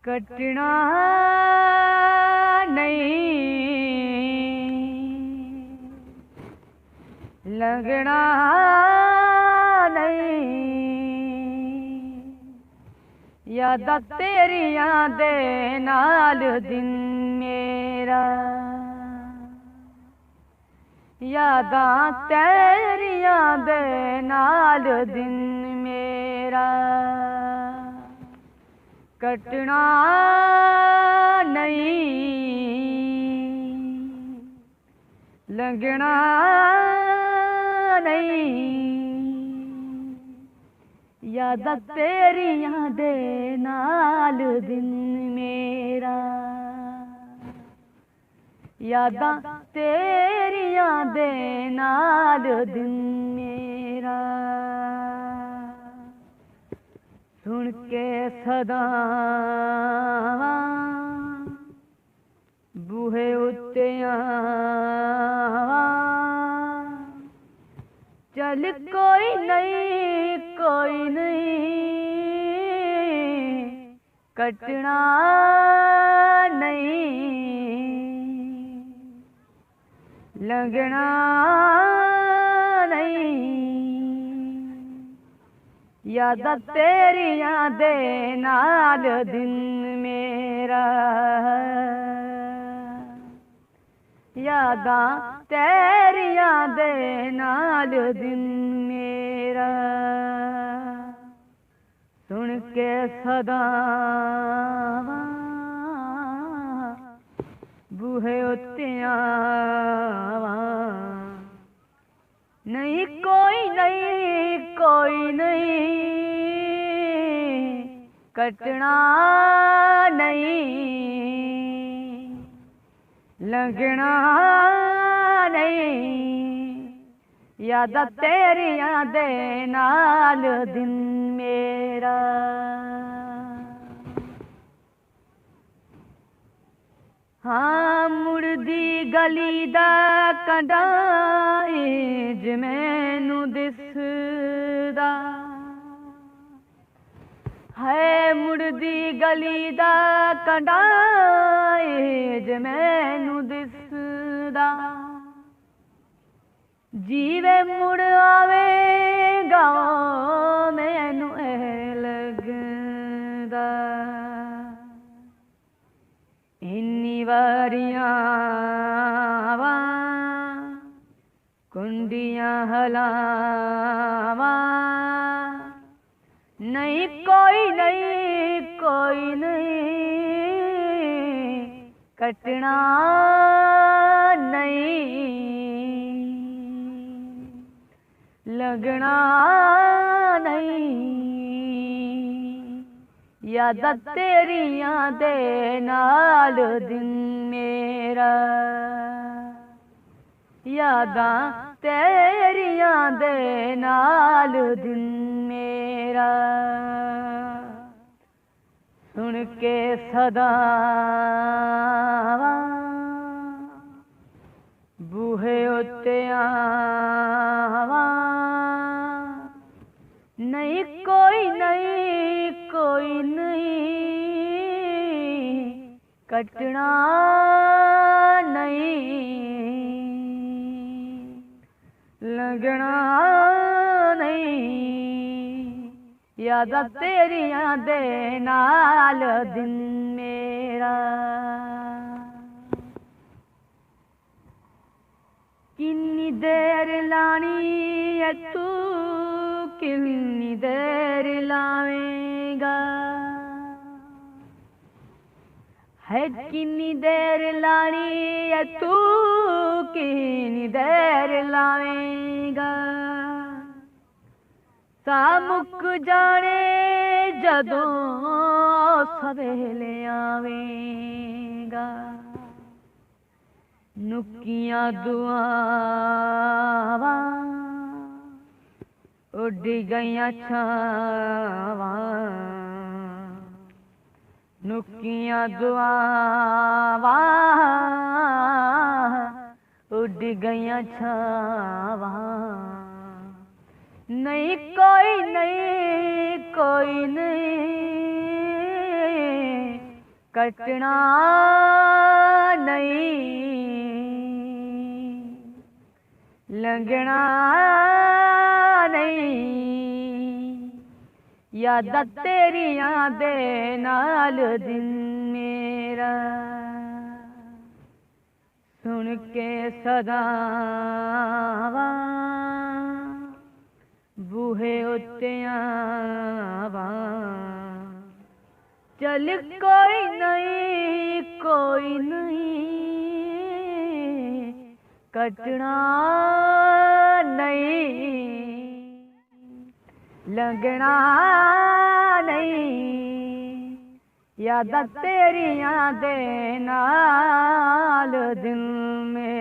कटना नहीं, लगना नहीं, यादां तेरियां दे नाल दिन मेरा, यादां तेरियां दे नाल दिन मेरा, कटना नहीं, लगना नहीं, यादां तेरियां दे नाल दिन मेरा, यादां तेरियां दे नाल दिन मेरा, सुन के सदावां बूहे उत्ते आवां, चल कोई नहीं, कोई नहीं, कटना नहीं, लगना नहीं, यादां तेरियां दे नाल दिन मेरा, यादां तेरियां दे नाल दिन मेरा, सुन के सदावां बूहे उत्ते आवां, नहीं कोई नहीं, कोई नहीं, कटना नहीं, लगना नहीं, यादां तेरियां दे नाल दिन मेरा। हाँ मुड़दी गली दा कंडा इंज मैनू दिसदा है, मुड़दी गली दा कंडा इंज मैनू दिसदा, जीवे मुड़ आवेगा मैनू एह लगदा, इन्नी वारियां आवां कुंडियां हलावां, नहीं कोई नहीं, कोई नहीं, कटना नहीं, लगना नहीं, यादां तेरियां दे नाल दिन मेरा, यादां तेरियां दे नाल दिन मेरा, सुन के सदावां बूहे उत्ते आवां, नहीं कोई नहीं, कोई नहीं, कटना नहीं, लगना नहीं, यादां तेरियां दे नाल दिन मेरा, किन्नी देर लानी है तू, किन्नी देर लावेगा है, किन्नी देर लानी है तू, किन्नी देर लावेगा, सा मुक जाने जदों सवेले आवेगा, नुकियां दुआवां उड़ गईयां छावां, नुकियां दुआवां उड़ गईयां छावां, नहीं कोई नहीं, कोई नहीं, कटना नहीं, लंघना नहीं, यादां तेरियां दे नाल दिन मेरा सुन के सदावां बूहे उत्ते आवां। चल कोई नहीं, कोई नहीं, कटना नहीं, लंघना नहीं, यादां तेरियां दे नाल दिल में